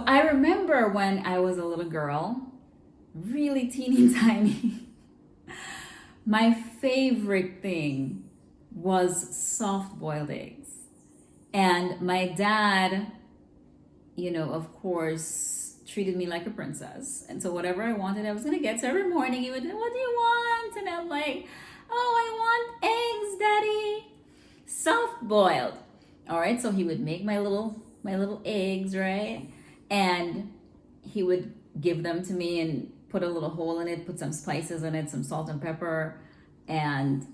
I remember when I was a little girl, really teeny tiny, my favorite thing was soft-boiled eggs. And my dad, of course, treated me like a princess. And so whatever I wanted, I was going to get. So every morning he would, what do you want? And I'm like, oh, I want eggs, Daddy. Soft-boiled. All right, so he would make my little eggs, right? And he would give them to me and put a little hole in it, put some spices in it, some salt and pepper, and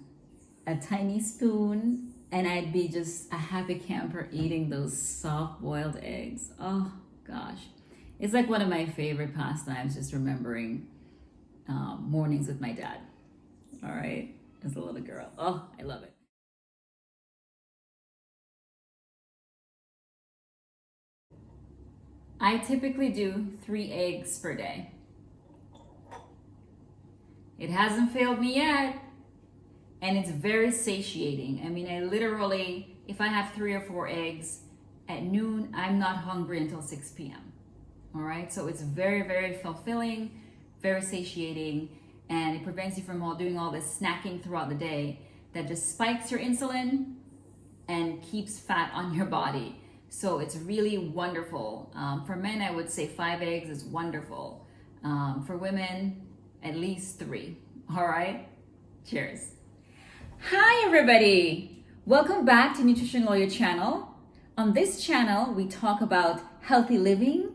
a tiny spoon, and I'd be just a happy camper eating those soft-boiled eggs. Oh gosh, it's like one of my favorite pastimes, just remembering mornings with my dad. All right, as a little girl. Oh, I love it. I typically do 3 eggs per day. It hasn't failed me yet, and it's very satiating. I mean, I literally, if I have 3 or 4 eggs at noon, I'm not hungry until 6 p.m. All right, so it's very, very fulfilling, very satiating, and it prevents you from doing all this snacking throughout the day that just spikes your insulin and keeps fat on your body. So it's really wonderful. For men, I would say 5 eggs is wonderful. For women, at least 3. All right, cheers. Hi everybody, welcome back to Nutrition Lawyer channel. On this channel, we talk about healthy living,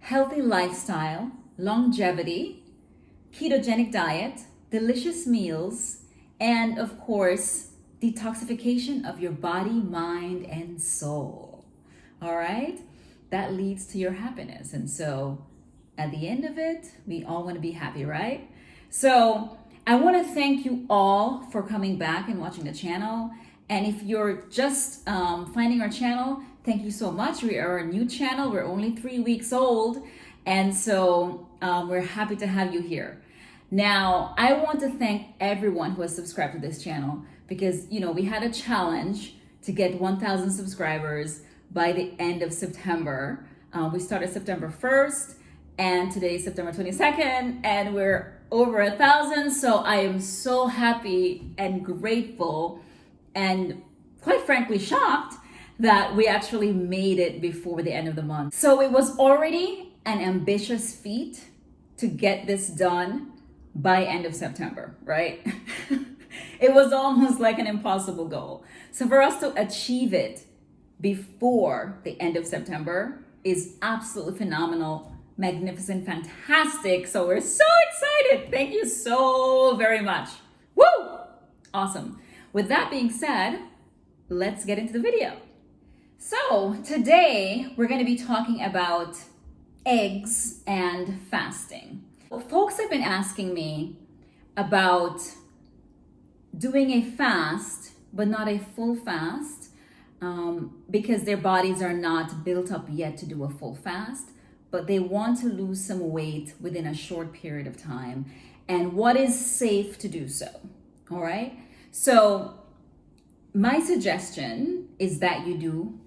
healthy lifestyle, longevity, ketogenic diet, delicious meals, and of course, detoxification of your body, mind, and soul. All right, that leads to your happiness. And so at the end of it, we all want to be happy, right? So I want to thank you all for coming back and watching the channel. And if you're just finding our channel, thank you so much. We are a new channel. We're only 3 weeks old. And so we're happy to have you here. Now, I want to thank everyone who has subscribed to this channel because, we had a challenge to get 1,000 subscribers by the end of September. We started September 1st and today is September 22nd and we're over 1,000. So I am so happy and grateful and quite frankly shocked that we actually made it before the end of the month. So it was already an ambitious feat to get this done by end of September, right? It was almost like an impossible goal. So for us to achieve it before the end of September is absolutely phenomenal, magnificent, fantastic. So we're so excited. Thank you so very much. Woo! Awesome. With that being said, let's get into the video. So today we're going to be talking about eggs and fasting. Well, folks have been asking me about doing a fast, but not a full fast, because their bodies are not built up yet to do a full fast, but they want to lose some weight within a short period of time, and what is safe to do so. All right. So my suggestion is that you do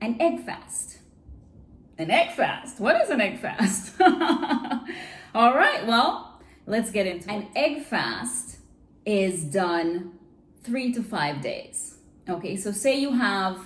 an egg fast. An egg fast? What is an egg fast? All right, well, let's get into it. An egg fast is done 3 to 5 days. Okay, so say you have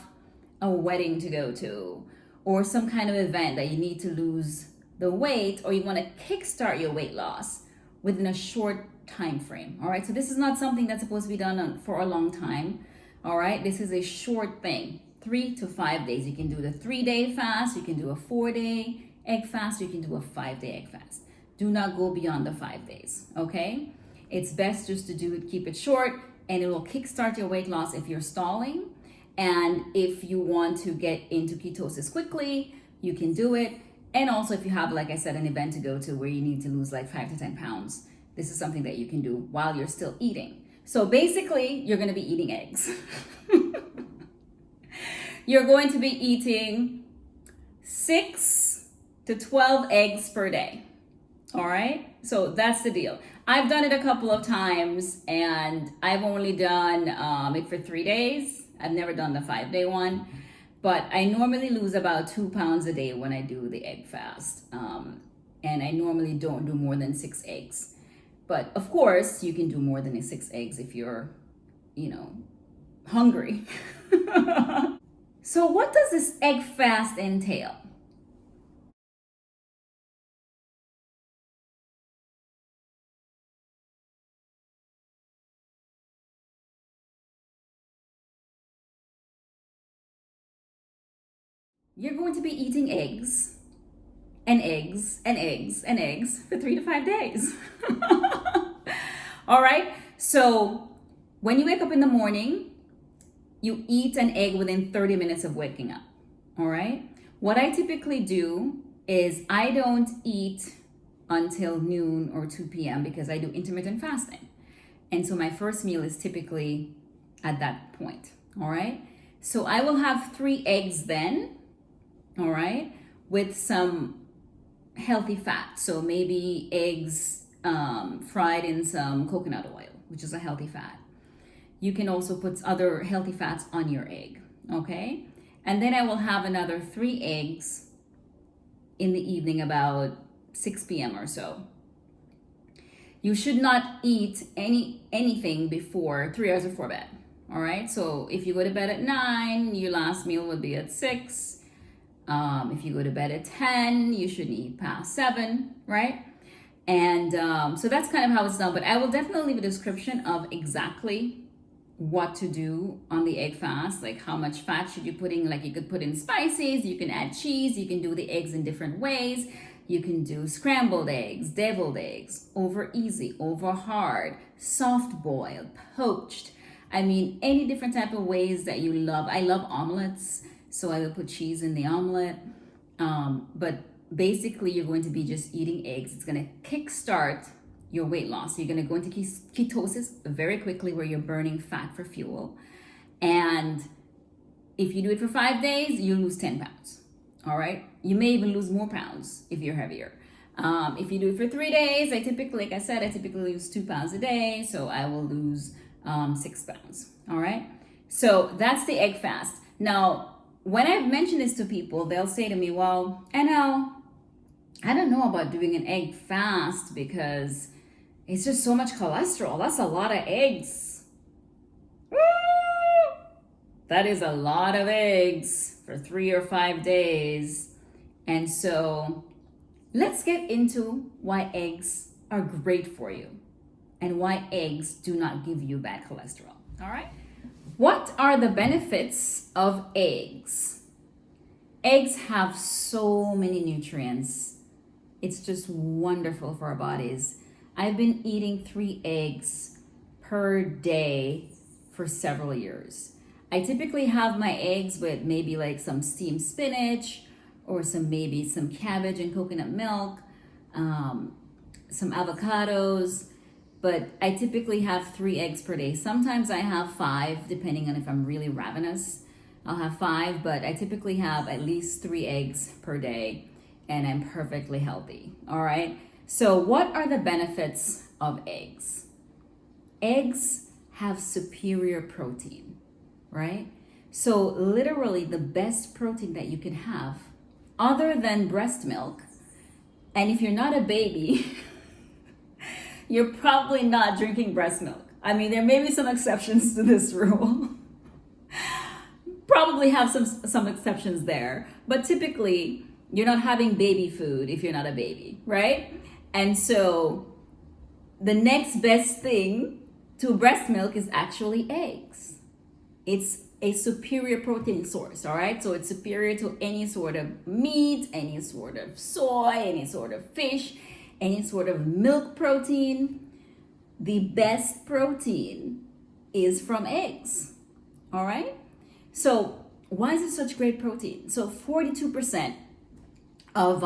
a wedding to go to or some kind of event that you need to lose the weight, or you want to kickstart your weight loss within a short time frame. All right, so this is not something that's supposed to be done for a long time. All right, this is a short thing, 3 to 5 days. You can do the 3-day fast, you can do a 4-day egg fast, you can do a 5-day egg fast. Do not go beyond the 5 days, okay? It's best just to do it, keep it short, and it will kickstart your weight loss if you're stalling. And if you want to get into ketosis quickly, you can do it. And also if you have, like I said, an event to go to where you need to lose like 5 to 10 pounds, this is something that you can do while you're still eating. So basically, you're going to be eating eggs. You're going to be eating 6 to 12 eggs per day. All right, so that's the deal. I've done it a couple of times and I've only done it for 3 days. I've never done the 5-day one. But I normally lose about 2 pounds a day when I do the egg fast. And I normally don't do more than 6 eggs. But of course, you can do more than 6 eggs if you're, hungry. So what does this egg fast entail? You're going to be eating eggs and eggs and eggs and eggs for 3 to 5 days. All right. So when you wake up in the morning, you eat an egg within 30 minutes of waking up. All right. What I typically do is I don't eat until noon or 2 p.m. because I do intermittent fasting. And so my first meal is typically at that point. All right. So I will have 3 eggs then. All right. With some healthy fat. So maybe eggs fried in some coconut oil, which is a healthy fat. You can also put other healthy fats on your egg, okay? And then I will have another 3 eggs in the evening about 6 p.m. or so. You should not eat anything before 3 hours before bed, all right? So if you go to bed at 9, your last meal would be at 6. If you go to bed at 10, you shouldn't eat past 7, right? And so that's kind of how it's done. But I will definitely leave a description of exactly what to do on the egg fast, like how much fat should you put in. Like you could put in spices, you can add cheese, you can do the eggs in different ways. You can do scrambled eggs, deviled eggs, over easy, over hard, soft boiled, poached. I mean, any different type of ways that you love. I love omelets, so I will put cheese in the omelet. But basically, you're going to be just eating eggs. It's going to kickstart your weight loss. You're going to go into ketosis very quickly, where you're burning fat for fuel. And if you do it for 5 days, you lose 10 pounds. All right. You may even lose more pounds if you're heavier. If you do it for 3 days, I typically lose 2 pounds a day. So I will lose 6 pounds. All right. So that's the egg fast. Now, when I've mentioned this to people, they'll say to me, well, I don't know about doing an egg fast because it's just so much cholesterol. That's a lot of eggs. Woo! That is a lot of eggs for 3 or 5 days. And so let's get into why eggs are great for you and why eggs do not give you bad cholesterol. All right. What are the benefits of eggs? Eggs have so many nutrients. It's just wonderful for our bodies. I've been eating 3 eggs per day for several years. I typically have my eggs with maybe like some steamed spinach or maybe some cabbage and coconut milk, some avocados. But I typically have 3 eggs per day. Sometimes I have 5, depending on if I'm really ravenous. I'll have 5, but I typically have at least 3 eggs per day, and I'm perfectly healthy. All right. So what are the benefits of eggs? Eggs have superior protein, right? So literally the best protein that you can have, other than breast milk, and if you're not a baby, you're probably not drinking breast milk. I mean, there may be some exceptions to this rule. Probably have some exceptions there. But typically, you're not having baby food if you're not a baby, right? And so the next best thing to breast milk is actually eggs. It's a superior protein source, all right? So it's superior to any sort of meat, any sort of soy, any sort of fish, any sort of milk protein. The best protein is from eggs, all right? So why is it such great protein? So 42% of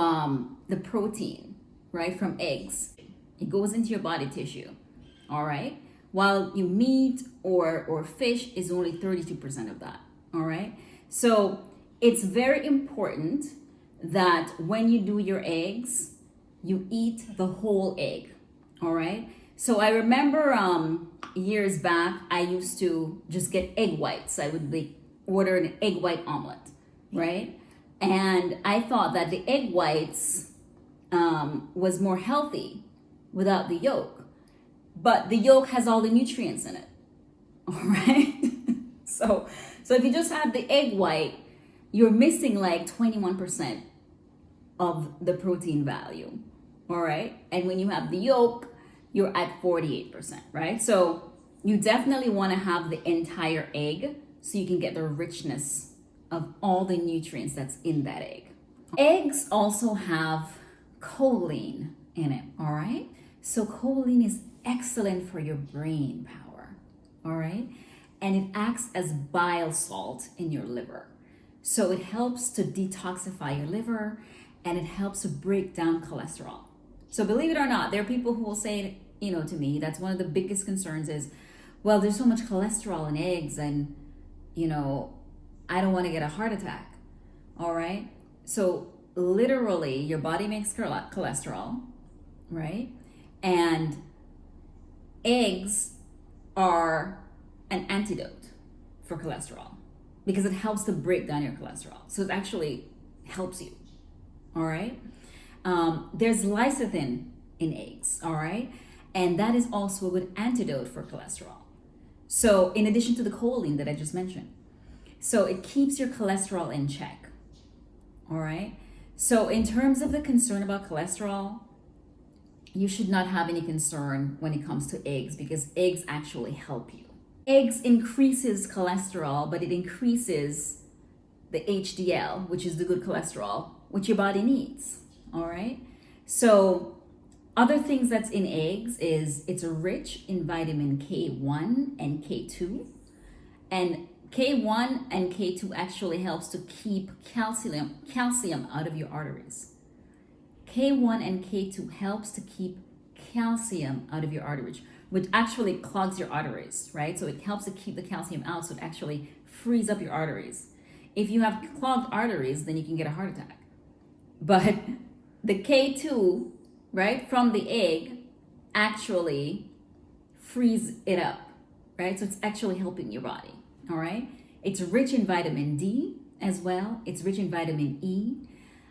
the protein, right, from eggs, it goes into your body tissue, all right? While your meat or fish is only 32% of that, all right? So it's very important that when you do your eggs, you eat the whole egg, all right? So I remember years back, I used to just get egg whites. I would order an egg white omelet, right? And I thought that the egg whites was more healthy without the yolk, but the yolk has all the nutrients in it. All right. So if you just have the egg white, you're missing like 21% of the protein value. All right. And when you have the yolk, you're at 48%, right? So you definitely want to have the entire egg so you can get the richness of all the nutrients that's in that egg. Eggs also have choline in it, all right? So choline is excellent for your brain power, all right? And it acts as bile salt in your liver. So it helps to detoxify your liver and it helps to break down cholesterol. So believe it or not, there are people who will say, to me, that's one of the biggest concerns is, well, there's so much cholesterol in eggs and, I don't want to get a heart attack. All right. So literally your body makes cholesterol, right? And eggs are an antidote for cholesterol because it helps to break down your cholesterol. So it actually helps you. All right. There's lecithin in eggs. All right. And that is also a good antidote for cholesterol. So in addition to the choline that I just mentioned, so it keeps your cholesterol in check. All right. So in terms of the concern about cholesterol, you should not have any concern when it comes to eggs because eggs actually help you. Eggs increases cholesterol, but it increases the HDL, which is the good cholesterol, which your body needs. All right. So other things that's in eggs is it's rich in vitamin K1 and K2. And K1 and K2 actually helps to keep calcium out of your arteries. K1 and K2 helps to keep calcium out of your arteries, which actually clogs your arteries, right? So it helps to keep the calcium out, so it actually frees up your arteries. If you have clogged arteries, then you can get a heart attack. But the K2, right, from the egg actually frees it up, right? So it's actually helping your body, all right? It's rich in vitamin D as well. It's rich in vitamin E.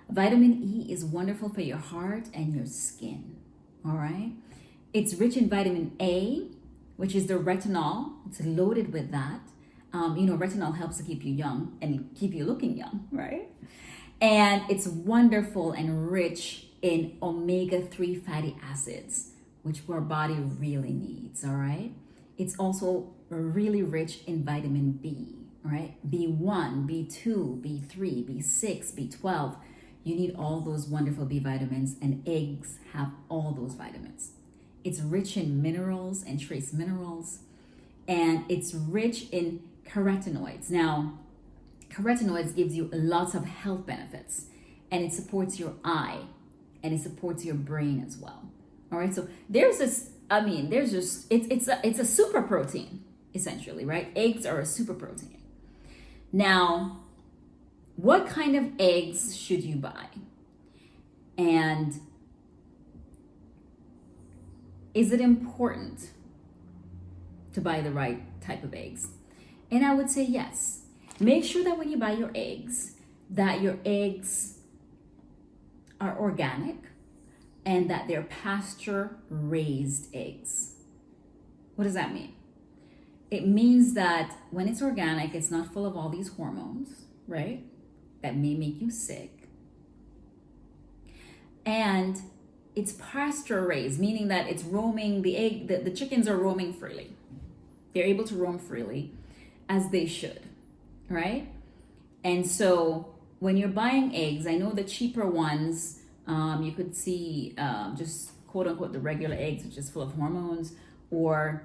Vitamin E is wonderful for your heart and your skin, all right? It's rich in vitamin A, which is the retinol. It's loaded with that. Retinol helps to keep you young and keep you looking young, right? And it's wonderful and rich in omega-3 fatty acids, which our body really needs, all right? It's also really rich in vitamin B, all right? B1, B2, B3, B6, B12. You need all those wonderful B vitamins, and eggs have all those vitamins. It's rich in minerals and trace minerals, and it's rich in carotenoids. Now, carotenoids gives you lots of health benefits, and it supports your eye, and it supports your brain as well. All right, so it's a super protein, essentially, right? Eggs are a super protein. Now, what kind of eggs should you buy? And is it important to buy the right type of eggs? And I would say yes. Make sure that when you buy your eggs, that your eggs are organic and that they're pasture-raised eggs. What does that mean? It means that when it's organic, it's not full of all these hormones, right? That may make you sick. And it's pasture-raised, meaning that it's roaming, the chickens are roaming freely. They're able to roam freely as they should, right? And so when you're buying eggs, I know the cheaper ones, you could see just quote unquote the regular eggs, which is full of hormones, or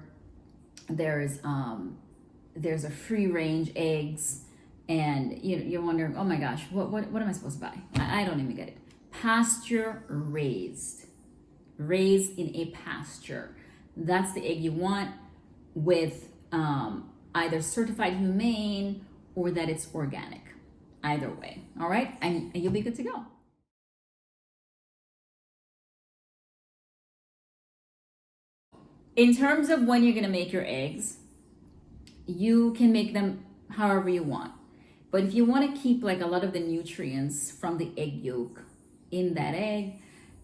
there's a free range eggs, and you're wondering, oh my gosh, what am I supposed to buy? I don't even get it. Pasture raised in a pasture. That's the egg you want, with either certified humane or that it's organic. Either way, all right? And you'll be good to go. In terms of when you're gonna make your eggs, you can make them however you want. But if you want to keep like a lot of the nutrients from the egg yolk in that egg,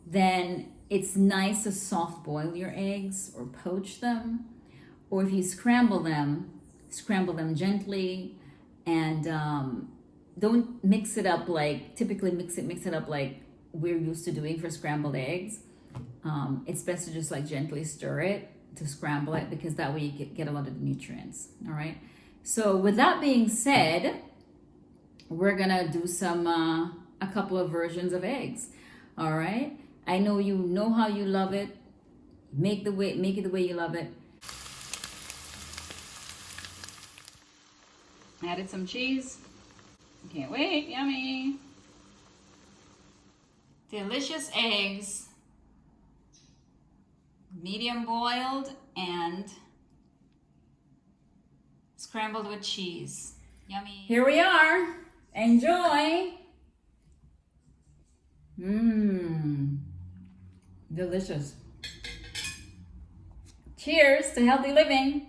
then it's nice to soft boil your eggs or poach them. Or if you scramble them gently, and don't mix it up like, typically mix it up like we're used to doing for scrambled eggs. It's best to just like gently stir it to scramble it, because that way you get a lot of the nutrients. All right. So with that being said, we're gonna do a couple of versions of eggs. All right. I know you know how you love it. Make it the way you love it. Added some cheese. Can't wait. Yummy. Delicious eggs. Medium boiled and scrambled with cheese. Yummy. Here we are. Enjoy. Delicious. Cheers to healthy living.